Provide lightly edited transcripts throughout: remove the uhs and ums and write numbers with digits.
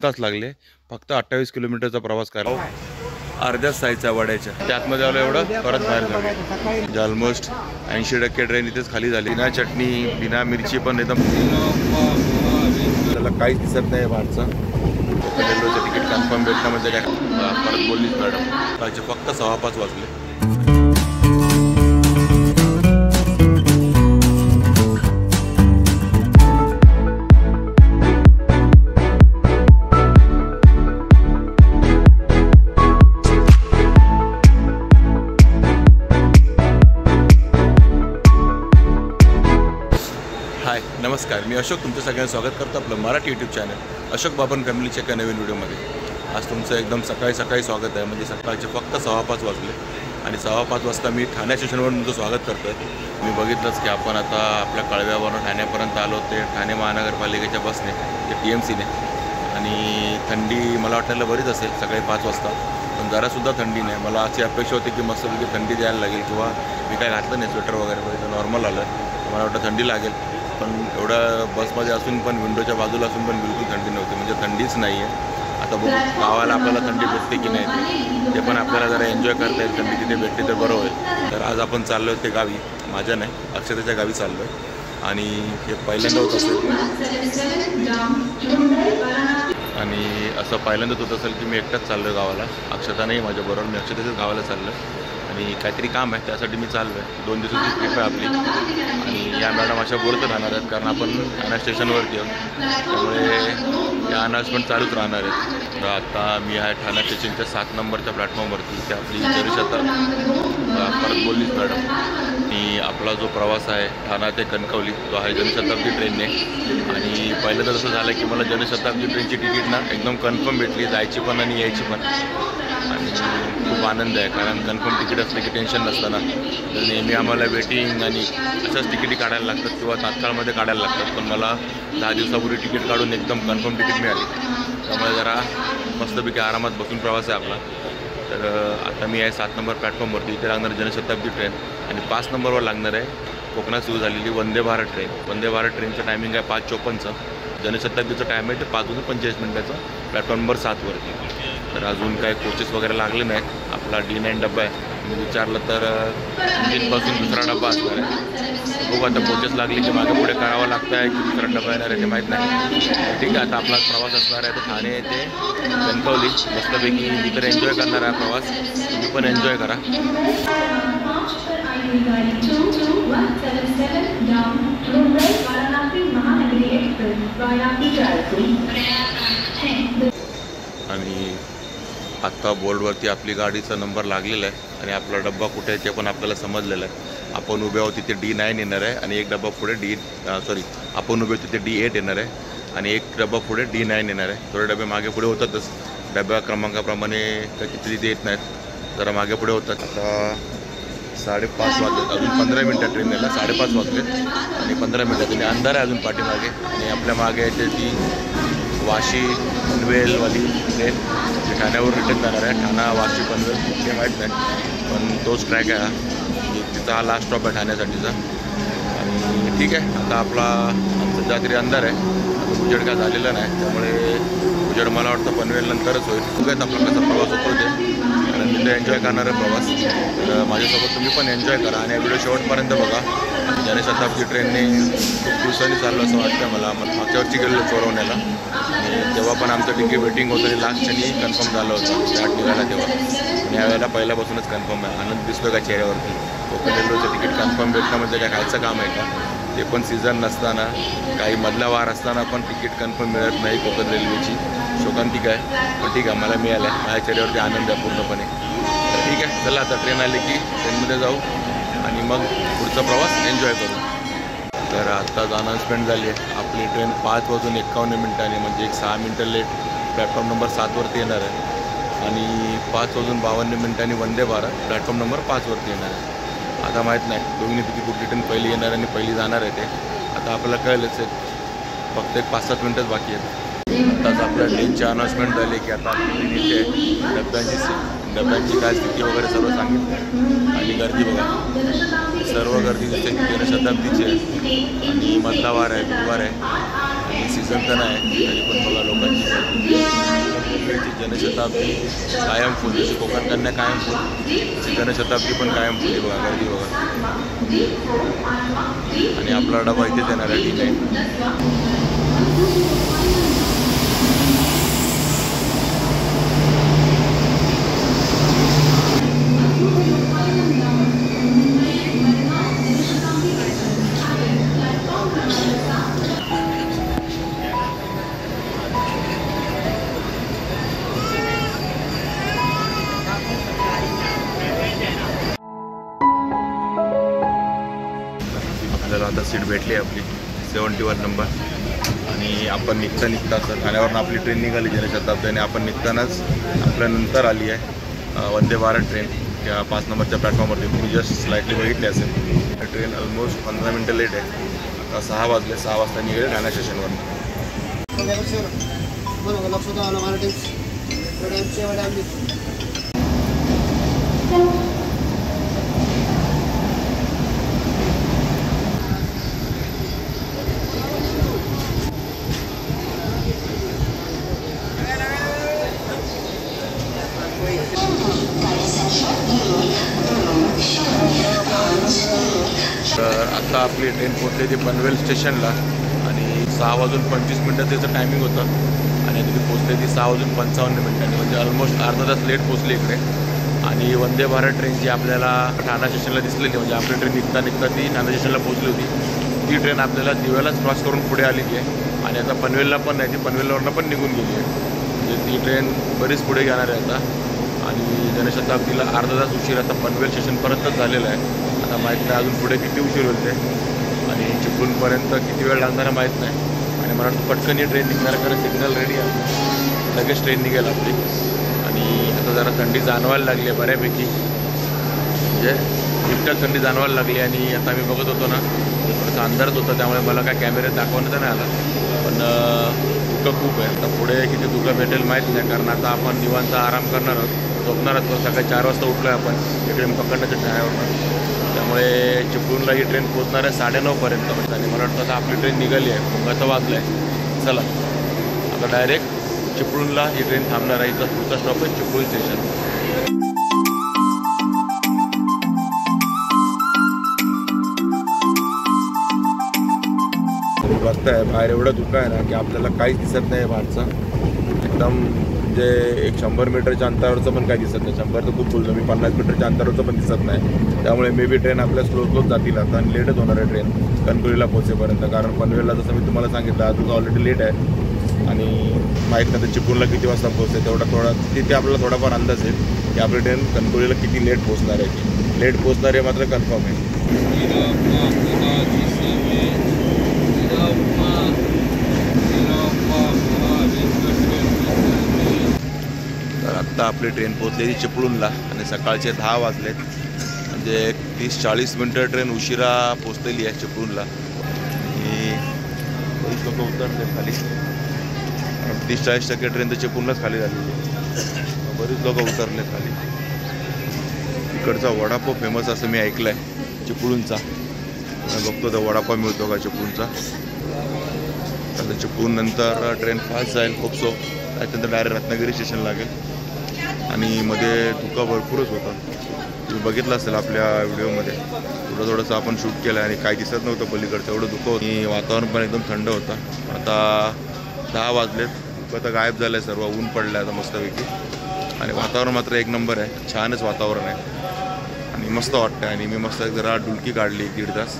तास लागले फक्त 28 किलोमीटरचा प्रवास करा. अर्ध्याच साईजच्या वड्याच्या त्यातमध्ये आलो एवढं परत बाहेर झालं. ऑलमोस्ट 80% ट्रेन इथेच खाली झाली. बिना चटणी बिना मिरची पण एकदम त्याला काहीच दिसत नाही बाहेरचं. रेल्वेचं तिकीट कन्फर्म भेटणं म्हणजे काय परत बोललीच मॅडम. कालचे फक्त 5:15 वाजले. हाय नमस्कार, मी अशोक तुमचं सगळ्यांचं स्वागत करतो आपलं मराठी यूट्यूब चॅनल अशोक बाबन फॅमिलीच्या एका नवीन व्हिडिओमध्ये. आज तुमचं एकदम सकाळी स्वागत आहे. म्हणजे सकाळचे फक्त 5:15 वाजले आणि 5:15 वाजता मी ठाणे स्टेशनवरून तुमचं स्वागत करतो आहे. मी बघितलंच की आपण आता आपल्या कळव्यावरून ठाण्यापर्यंत आलो ते ठाणे महानगरपालिकेच्या बसने ते TMCने. आणि थंडी मला वाटायला बरीच असेल सकाळी 5 वाजता, पण जरासुद्धा थंडी नाही. मला अशी अपेक्षा होती की मस्तपैकी थंडी द्यायला लागेल किंवा मी काय घातलं नाही स्वेटर वगैरे, तर नॉर्मल आलं. मला वाटतं थंडी लागेल, पण एवढं बसमध्ये असून पण विंडोच्या बाजूला असून पण बिलकुल थंडी नव्हती. म्हणजे थंडीच नाही आहे. आता बघू गावाला आपल्याला थंडी भेटते की नाही ते पण आपल्याला जरा एन्जॉय करता येईल. थंडी तिथे भेटते तर बरं होईल. तर आज आपण चाललो आहे ते गावी, माझ्या नाही अक्षताच्या गावी चाललो आहे. आणि हे पहिल्यांदा होत असेल आणि असं पहिल्यांदाच होत असेल की मी एकटाच चाललो आहे गावाला. अक्षता नाही माझ्याबरोबर, मी अक्षताच्याच गावाला चाललो आहे. आणि काहीतरी काम आहे त्यासाठी मी चाललो आहे. 2 दिवसाची ट्रिप आहे आपली. आणि या मॅडम अशा बोलत राहणार आहेत कारण आपण ठाणे स्टेशनवरती आहोत, त्यामुळे या अनाउन्समेंट चालूच राहणार आहेत. तर आता मी आहे ठाणे स्टेशनच्या 7 नंबरच्या प्लॅटफॉर्मवरती. ते आपली जनशताब्दी परत बोललीच मॅडम. आणि आपला जो प्रवास आहे ठाणा ते कणकवली तो आहे जनशताब्दी ट्रेनने. आणि पहिलं तर असं झालं की मला जनशताब्दी ट्रेनची तिकीट ना एकदम कन्फर्म भेटली, जायची पण आणि यायची पण. आणि खूप आनंद आहे कारण कन्फर्म तिकीट असलं की टेन्शन नसतं ना. तर नेहमी आम्हाला वेटिंग आणि अशाच तिकिटी काढायला लागतात किंवा तात्काळमध्ये काढायला लागतात, पण मला 10 दिवसापूर्वी तिकीट काढून एकदम कन्फर्म तिकीट मिळाली. त्यामुळे जरा मस्तपैकी आरामात बसून प्रवास आहे आपला. तर आता मी आहे 7 नंबर प्लॅटफॉर्मवरती. इथे लागणार जनशताब्दी ट्रेन आणि 5 नंबरवर लागणार आहे कोकणात सुरू झालेली वंदे भारत ट्रेन. वंदे भारत ट्रेनचं टायमिंग आहे 5:54. जनशताब्दीचं टाईम आहे ते 5:45 प्लॅटफॉर्म नंबर 7वरती. तर अजून काय कोचेस वगैरे लागले नाहीत. आपला D9 डब्बा आहे. मी विचारलं तर इंजिनपासून दुसरा डब्बा असणार आहे. बघू आता कोचेस लागले की मागे पुढे करावं लागतं आहे की दुसरा डब्बा येणार आहे ते माहीत नाही. ठीक आहे, आता आपला प्रवास असणार आहे तर ठाणे ते कणकवली. मस्तपैकी मी तर एन्जॉय करणार आहे प्रवास, तुम्ही पण एन्जॉय करा. आणि आत्ता बोर्डवरती आपली गाडीचा नंबर लागलेला आहे आणि आपला डब्बा कुठे आहे ते पण आपल्याला समजलेलं आहे. आपण उभे आहोत तिथे D9 येणार आहे आणि एक डब्बा पुढे आपण उभे तिथे D8 येणार आहे आणि एक डब्बा पुढे D9 येणार आहे. थोडे डबे मागे पुढे होतातच, डब्या क्रमांकाप्रमाणे किती तिथे येत नाहीत, जरा मागे पुढे होतात. आता 5:30 वाजले, अजून 15 मिनटं ट्रेन यायला. 5:30 वाजले आणि 15 मिनटात आणि अंधार आहे अजून पाठीमागे. आणि आपल्या मागे येते ती वाशी पनवेलवाली ट्रेन जी ठाण्यावर रिटर्न जाणार आहे. ठाणा वाशी पनवेल ते माहीत नाही, पण तोच ट्रॅक आहे हा. तिचा हा लास्ट स्टॉप आहे ठाण्यासाठीचा. आणि ठीक आहे, आता सध्या तरी अंधार आहे, आता उजेड काय झालेला नाही, त्यामुळे उजेड मला वाटतं पनवेल नंतरच होईल. बघूयात आपला कसा प्रवास होतो ते, कारण तिथे एन्जॉय करणार आहे प्रवास. तर माझ्यासोबत तुम्ही पण एन्जॉय करा आणि व्हिडिओ शेवटपर्यंत बघा. जनशताब्दी ट्रेनने खूप दिवसांनी चाललं असं वाटतं मला. मागच्या वर्षी गेलेलो चोरवण्याला आणि तेव्हा पण आमचं तिकीट वेटिंग होतं आणि लास्ट क्षणी कन्फर्म झालं होतं 8 निघाला तेव्हा. आणि यावेळेला पहिल्यापासूनच कन्फर्म आहे. आनंद दिसतो का चेहऱ्यावरती. कोकण रेल्वेचं तिकीट कन्फर्म भेटणं म्हणजे काय खायचं काम आहे का? ते पण सीझन नसताना, काही मधला वार असताना पण तिकीट कन्फर्म मिळत नाही कोकण रेल्वेची. शोकांतिक आहे, पण ठीक आहे मला मिळालं आहे. माझ्या चेहऱ्यावरती आनंद आहे पूर्णपणे. तर ठीक आहे, चला आता ट्रेन आली की ट्रेनमध्ये जाऊ आणि मग पुढचा प्रवास एन्जॉय करू. तर आत्ताच अनाउन्समेंट झाली आहे. आपली ट्रेन 5:51 म्हणजे एक 6 मिनटं लेट प्लॅटफॉर्म नंबर 7वरती येणार आहे आणि 5:52 वंदे भारत प्लॅटफॉर्म नंबर 5वरती येणार आहे. आता माहीत नाही दोन्हीपैकी कुठली ट्रेन पहिली येणार आणि पहिली जाणार आहे ते आता आपल्याला कळलंच आहे. फक्त एक 5-7 मिनटंच बाकी आहेत. आताच आपल्या ट्रेनची अनाउन्समेंट झाली की आता आपली ट्रेन इथे डब्यांची काय स्थिती वगैरे सर्व सांगितलं. आणि गर्दी बघा, सर्व गर्दी दिसते जनशताब्दीची आहे आणि मधला वार आहे, बुधवार आहे. आणि सीझन तर नाही तरी पण बघा लोकांची मुंबईची जनशताब्दी कायम फुल, जशी कोकण कन्या कायम फुल, जनशताब्दी पण कायम फुल. बघा गर्दी बघा. आणि आपला डबा इथेच येणार आहे D9. आपल्याला आता सीट भेटली आहे आपली 71 नंबर. आणि आपण निघता सर ठाण्यावरून आपली ट्रेन निघाली जनशताब्दी, आणि आपण निघतानाच आपल्यानंतर आली आहे वंदे भारत ट्रेन त्या 5 नंबरच्या प्लॅटफॉर्मवरती. तुम्ही जस्ट स्लाइटली बघितली असेल. ट्रेन ऑलमोस्ट 15 मिनटं लेट आहे. आता 6 वाजले, 6 वाजता निघेल ठाणे स्टेशनवर. तर आता आपली ट्रेन पोहोचली ती पनवेल स्टेशनला, आणि 6:25 त्याचं टायमिंग होतं, आणि तिथे पोहोचले ती 6:55 म्हणजे ऑलमोस्ट अर्धा तास लेट पोहोचली इकडे. आणि वंदे भारत ट्रेन जी आपल्याला ठाणा स्टेशनला दिसलेली, म्हणजे आपली ट्रेन निघता ती ठाणा स्टेशनला पोहोचली होती, ती ट्रेन आपल्याला दिव्यालाच क्रॉस करून पुढे आलेली आहे. आणि आता पनवेलला पण नाही, ती पनवेलवरनं पण निघून गेली आहे. म्हणजे ती ट्रेन बरीच पुढे घेणार आहे आता. आणि जनशताब्दीला अर्धा तास उशीर आता पनवेल स्टेशनपर्यंतच झालेला आहे. आता माहीत नाही अजून पुढे किती उशीर होईल ते, आणि चिपळूणपर्यंत किती वेळ लागणार माहीत नाही. आणि मला वाटतं पटकन ही ट्रेन निघणार, कारण सिग्नल रेडी आहे, लगेच ट्रेन निघेल आपली. आणि आता जरा थंडी जाणवायला लागली आहे बऱ्यापैकी, म्हणजे इतक्यात थंडी जाणवायला लागली. आणि आता मी बघत होतो ना, थोडंसं अंधारच होतं, त्यामुळे मला काय कॅमेऱ्यात दाखवण्याचा नाही आला. पण धुकं खूप आहे. आता पुढे किती धुकं भेटेल माहीत नाही, कारण आता आपण निवांत आराम करणार आहोत, झोपणार आहोत. सकाळी 4 वाजता उठलो आहे आपण इकडे पकडण्याच्या ठाण्यावरून. त्यामुळे चिपळूणला ही ट्रेन पोहोचणार आहे 9:30पर्यंत. आणि मला वाटतं आता आपली ट्रेन निघाली आहे, मुंबईचं वाजलं आहे. चला आता डायरेक्ट चिपळूणला ही ट्रेन थांबणार आहे. इथं पुढचा स्टॉप आहे चिपळूण स्टेशन. तुम्ही बघताय बाहेर एवढं धुकं आहे ना की आपल्याला काहीच दिसत नाही बाहेरचं. एकदम म्हणजे एक 100 मीटरच्या अंतरावरचं पण काही दिसत नाही. 100 तर खूप बोलतो मी, 50 मीटरच्या अंतरावरचं पण दिसत नाही. त्यामुळे मे बी ट्रेन आपल्या स्लोच जातील आता, आणि लेटच होणार आहे ट्रेन कणकवलीला पोहोचेपर्यंत. कारण पनवेलला जसं मी तुम्हाला सांगितलं आता ऑलरेडी लेट आहे, आणि माहीत नाही तर चिपळूणला किती वाजता पोहोचते. थोडा तिथे आपल्याला थोडाफार अंदाज आहे की आपली ट्रेन कणकवलीला किती लेट पोहोचणार आहे. लेट पोहोचणार आहे मात्र कन्फर्म आहे. तर आत्ता आपली ट्रेन पोहोचलेली चिपळूणला, आणि सकाळचे 10 वाजलेत, म्हणजे 30-40 मिनटं ट्रेन उशिरा पोहोचलेली आहे चिपळूणला. आणि बरीच लोकं उतरले खाली, 30-40% ट्रेन तर चिपळूणलाच खाली झालेली आहे. बरीच लोकं उतरले खाली. इकडचा वडापाव फेमस असं मी ऐकलं आहे चिपळूणचा. बघतो तर वडापाव मिळतो का चिपळूणचा. आता चिपळूण नंतर ट्रेन फास्ट जाईल होपसो, त्याच्यानंतर डायरेक्ट रत्नागिरी स्टेशन लागेल. आणि मध्ये धुका भरपूरच होता, तुम्ही बघितलं असेल आपल्या व्हिडिओमध्ये. थोडंसं आपण शूट केलं आणि काही दिसत नव्हतं पलीकडचं, एवढं धुकं होतं. आणि वातावरण पण एकदम थंड होतं. आता 10 वाजलेत, धुकं तर गायब झालं आहे सर्व, ऊन पडलं आहे आता मस्तपैकी. आणि वातावरण मात्र एक नंबर आहे, छानच वातावरण आहे आणि मस्त वाटतं. आणि मी मस्त जरा डुलकी काढली 1-1.5 तास.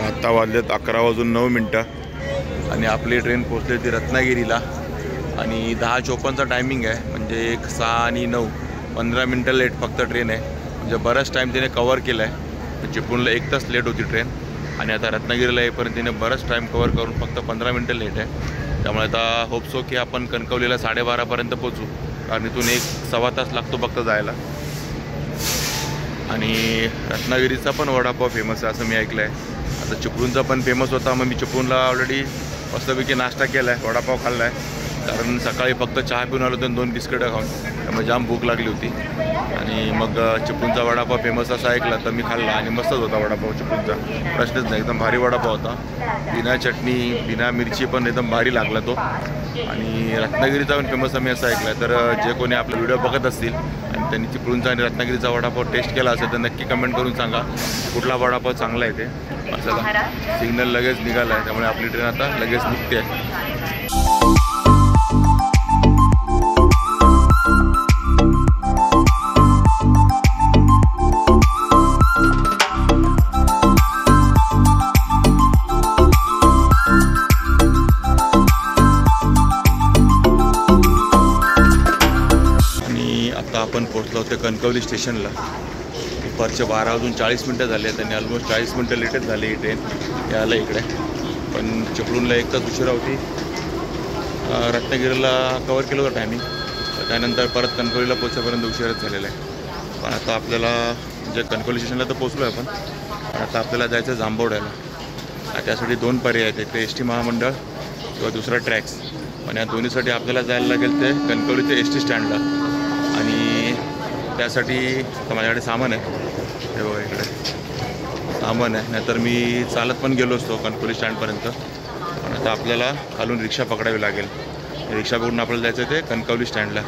आता वाजलेत 11:09 आणि आपली ट्रेन पोचली ती रत्नागिरीला. आणि 10:54चा टायमिंग आहे, म्हणजे 6 आणि 9 15 मिनटं लेट फक्त ट्रेन आहे. म्हणजे बराच टाईम तिने कवर केला आहे. चिपळूणला 1 तास लेट होती ट्रेन, आणि आता रत्नागिरीला येईपर्यंत तिने बराच टाईम कवर करून फक्त 15 मिनटं लेट आहे. त्यामुळे आता होपसो की आपण कणकवलीला 12:30पर्यंत पोचू, कारण इथून 1-1.25 तास लागतो फक्त जायला. आणि रत्नागिरीचा पण वडापाव फेमस आहे असं मी ऐकलं आहे. आता चिपळूणचा पण फेमस होता, मग मी चिपळूणला ऑलरेडी मस्तपैकी नाश्ता केला आहे, वडापाव खाल्ला आहे. कारण सकाळी फक्त चहा पिऊन आलो होतो 2 बिस्किटं खाऊन, त्यामुळे जाम भूक लागली होती. आणि मग चिपळूणचा वडापाव फेमस असा ऐकला तर मी खाल्ला आणि मस्तच होता वडापाव चिपळूणचा, प्रश्नच नाही. एकदम भारी वडापाव होता, बिना चटणी बिना मिरची पण एकदम भारी लागला तो. आणि रत्नागिरीचा पण फेमस आम्ही असं ऐकला आहे. तर जे कोणी आपला व्हिडिओ बघत असतील आणि त्यांनी चिपळूणचा आणि रत्नागिरीचा वडापाव टेस्ट केला असेल तर नक्की कमेंट करून सांगा कुठला वडापाव चांगला आहे ते. चला, सिग्नल लगेच निघाला आहे, त्यामुळे आपली ट्रेन आता लगेच निघते आहे. आपण पोहोचलो होते कणकवली स्टेशनला. दुपारचे 12:40 झाले. त्यांनी ऑलमोस्ट 40 मिनटं लेटच झाली ही ट्रेन यायला इकडे. पण चिपळूणला 1 तास उशिरा होती. रत्नागिरीला कवर केलं होतं टायमिंग, त्यानंतर परत कणकवलीला पोहोचेपर्यंत उशिराच झालेला आहे. पण आता आपल्याला म्हणजे कणकवली स्टेशनला तर पोहोचलो आहे आपण, पण आता आपल्याला जायचं जांभवड्याला. त्यासाठी 2 पर्याय आहेत, एक एस टी महामंडळ किंवा दुसरा ट्रॅक्स. पण या दोन्हीसाठी आपल्याला जायला लागेल ते कणकवली ते एस टी स्टँडला. आणि त्यासाठी तर माझ्याकडे सामान आहे, हे बघा इकडे सामान आहे, नाहीतर मी चालत पण गेलो असतो कणकवली स्टँडपर्यंत. पण आता आपल्याला खालून रिक्षा पकडावी लागेल. रिक्षा पकडून आपल्याला जायचं ते कणकवली स्टँडला.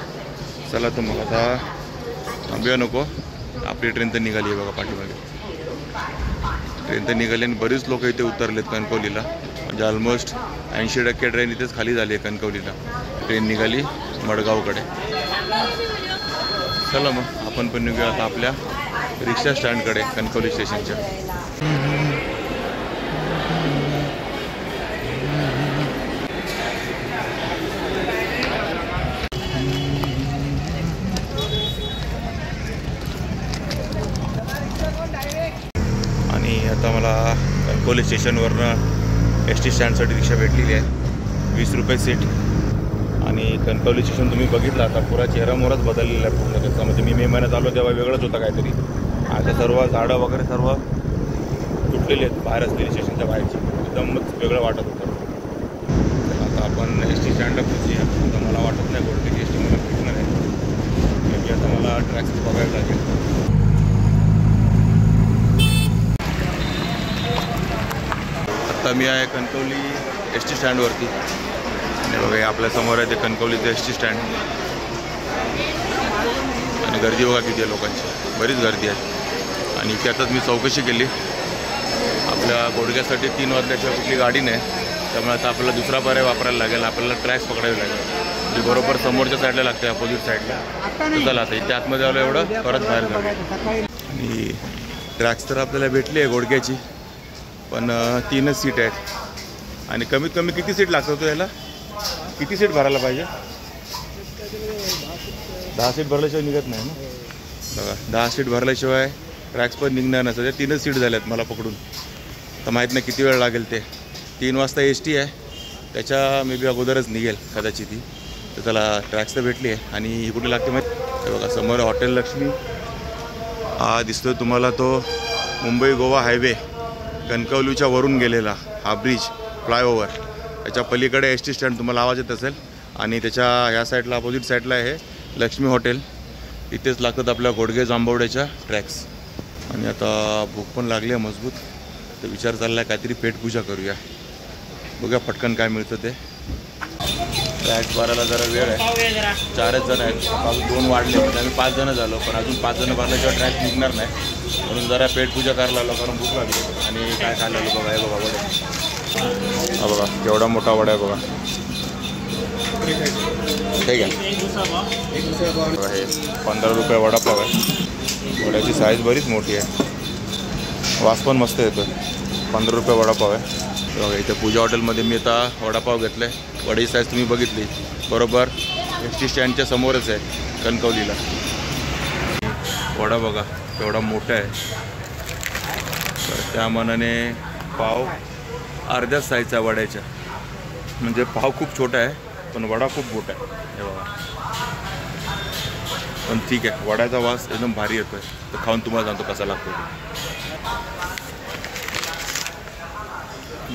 चला तर मग आता थांबूया नको, आपली ट्रेन तर निघाली आहे बघा पाठीमागे. ट्रेन तर निघाली आणि बरीच लोक इथे उतरलेत कणकवलीला. म्हणजे ऑलमोस्ट 80% ट्रेन इथेच खाली झाली आहे कणकवलीला. ट्रेन निघाली मडगावकडे. चला मग आपण पण निघूया आता आपल्या रिक्षा स्टँडकडे कणकवली स्टेशनच्या. आणि आता मला कणकवली स्टेशनवरनं एस टी स्टँडसाठी रिक्षा भेटलेली आहे. 20 रुपये सीट. आणि कणकवली स्टेशन तुम्ही बघितलं आता पुरा चेहरामोहराच बदललेला आहे पूर्ण त्याचा. म्हणजे मी मे महिन्यात आलो तेव्हा वेगळंच होतं काहीतरी. आता सर्व झाडं वगैरे सर्व तुटलेले आहेत बाहेर असलेली स्टेशनच्या बाहेरची, एकदमच वेगळं वाटत होतं. आता आपण एस टी स्टँडला पोहोचूया. आता मला वाटत नाही कोणती एस टी मला भेटणार आहे, म्हणजे आता मला ट्रॅक्स बघायला लागेल. आता मी आहे कणकवली एस टी स्टँडवरती. बघा आपल्यासमोर आहे ते कणकवलीचं एस टी स्टँड. आणि गर्दी बघा किती आहे लोकांची, बरीच गर्दी आहे. आणि इथे आताच मी चौकशी केली, आपल्या गुडघ्यासाठी 3 वाजल्याशिवाय कुठली गाडी नाही. त्यामुळे आता आपल्याला दुसरा पर्याय वापरायला लागेल, आपल्याला ट्रॅक्स पकडावी लागेल. म्हणजे बरोबर समोरच्या साईडला लागते, अपोजिट साईडला. तर चला आता इथे आतमध्ये आलो एवढं परत बाहेर जाऊ. आणि ट्रॅक्स तर आपल्याला भेटली आहे गुडघ्याची, पण 3च सीट आहेत. आणि कमीत कमी किती सीट लागतो तो याला, किती सीट भरायला पाहिजे? 10 सीट भरल्याशिवाय निघत नाही ना बघा. 10 सीट भरल्याशिवाय ट्रॅक्स पण निघणार नसतं. 3च सीट झाल्यात मला पकडून. तर माहीत नाही किती वेळ लागेल ते. 3 वाजता एस टी आहे, त्याच्या मे बी अगोदरच निघेल कदाचित ती. तर त्याला ट्रॅक्स तर भेटली आहे. आणि ही कुठे लागते माहीत बघा, समोर हॉटेल लक्ष्मी हा दिसतोय तुम्हाला, तो मुंबई गोवा हायवे कणकवलीच्या वरून गेलेला हा ब्रिज फ्लायओव्हर. त्याच्या पलीकडे एस टी स्टँड तुम्हाला आवाज येत असेल. आणि त्याच्या ह्या साईडला अपोजिट साईडला आहे लक्ष्मी हॉटेल. इथेच लागतात आपल्या घोडगे जांभवड्याच्या ट्रॅक्स. आणि आता भूक पण लागली आहे मजबूत, तर विचार चालला आहे काहीतरी पेटपूजा करूया. बघूया पटकन काय मिळतं ते. ट्रॅक्स भरायला जरा वेळ आहे, 4च जण आहेत, अजून 2 वाढले म्हणजे आम्ही 5 जण झालो. पण अजून 5 जण भरल्याशिवाय ट्रॅक्स निघणार नाही, म्हणून जरा पेटपूजा करायला आलो कारण भूक लागली. आणि काय खायला आलो बघा, हे बघा वडे. हा बघा केवढा मोठा वडा आहे बघा. ठीक आहे, हे 15 रुपये वडापाव आहे. वड्याची साईज बरीच मोठी आहे, वास पण मस्त येतो. 15 रुपये वडापाव आहे बघा. इथे पूजा हॉटेलमध्ये मी आता वडापाव घेतला आहे. वड्याची साईज तुम्ही बघितली बरोबर एस टी स्टँडच्या समोरच आहे कणकवलीला. वडा बघा केवढा मोठा आहे, तर त्या मानाने पाव अर्ध्याच साईजचा वड्याच्या. म्हणजे पाव खूप छोटा आहे पण वडा खूप मोठा आहे. हे बघा पण ठीक आहे, वड्याचा वास एकदम भारी येतो आहे. तर खाऊन तुम्हाला सांगतो कसा लागतो ते.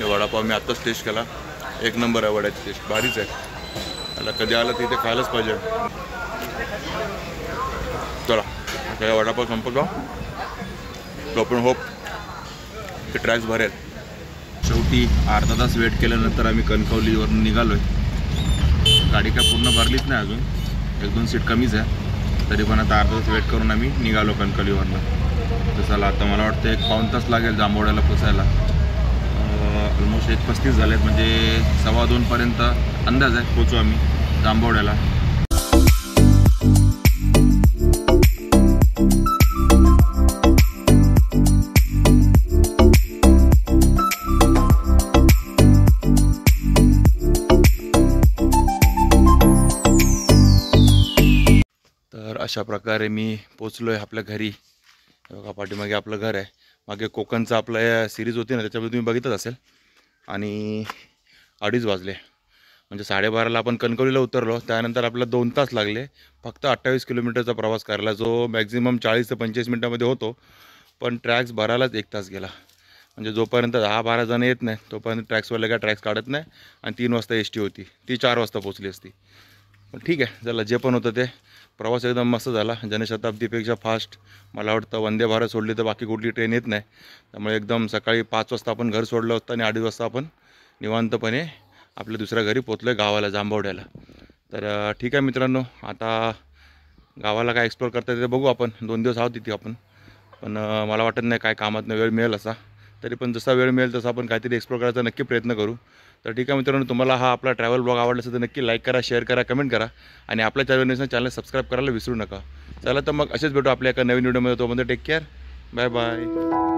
वडापाव मी आत्ताच टेस्ट केला, एक नंबर आहे. वड्याची टेस्ट भारीच आहे. त्याला कधी आलं तिथे खायलाच पाहिजे. चला त्या वडापाव संपतो. तो पण होप ते ट्रॅक्स भरेल. शेवटी अर्धा तास वेट केल्यानंतर आम्ही कणकवलीवरून निघालो आहे. गाडी काय पूर्ण भरलीच नाही अजून, 1-2 सीट कमीच आहे. तरी पण आता अर्धा तास वेट करून आम्ही निघालो कणकवलीवरनं. तर चला आता मला वाटतं 1-पाऊण तास लागेल जांभवड्याला पोचायला. ऑलमोस्ट 1:35 झालेत, म्हणजे 1:15पर्यंत अंदाज आहे पोचू आम्ही जांभवड्याला. तर अशा प्रकारे मी पोचलो आहे आपल्या घरी. बघा पाठीमागे आपलं घर आहे. मागे कोकणचं आपलं या सिरीज होती ना, त्याच्यामध्ये तुम्ही बघितच असेल. आणि 2:30 वाजले, म्हणजे 12:30ला आपण कणकवलीला उतरलो. त्यानंतर आपल्याला 2 तास लागले फक्त 28 किलोमीटरचा प्रवास करायला, जो मॅक्झिमम 40 ते 25 मिनटामध्ये होतो. पण ट्रॅक्स भरायलाच 1 तास गेला. म्हणजे जोपर्यंत 10-12 जण येत नाही तोपर्यंत ट्रॅक्सवाले काय ट्रॅक्स काढत नाही. आणि 3 वाजता एस टी होती, ती 4 वाजता पोचली असती. पण ठीक आहे, चला जे पण होतं ते. प्रवास एकदम मस्त झाला. जनशताब्दीपेक्षा फास्ट. मला वाटतं वंदे भारत सोडली तर बाकी कुठली ट्रेन येत नाही. त्यामुळे एकदम सकाळी 5 वाजता आपण घर सोडलं होतं आणि 2:30 वाजता आपण निवांतपणे आपल्या दुसऱ्या घरी पोचलो आहे, गावाला जांभवड्याला. तर ठीक आहे मित्रांनो, आता गावाला काय एक्सप्लोर करता येते बघू आपण. 2 दिवस आहोत तिथे आपण. पण मला वाटत नाही काय कामातनं वेळ मिळेल असा. तरी पण जसा वेळ मिळेल तसा आपण काहीतरी एक्सप्लोर करायचा नक्की प्रयत्न करू. तर ठीक आहे मित्रांनो, तुम्हाला हा आपला ट्रॅव्हल ब्लॉग आवडला असेल तर नक्की लाईक करा, शेअर करा, कमेंट करा. आणि आपल्या चॅनल सबस्क्राईब करायला विसरू नका. चला तर मग असेच भेटू आपल्या एका नवीन व्हिडिओमध्ये. तोपर्यंत टेक केअर, बाय बाय.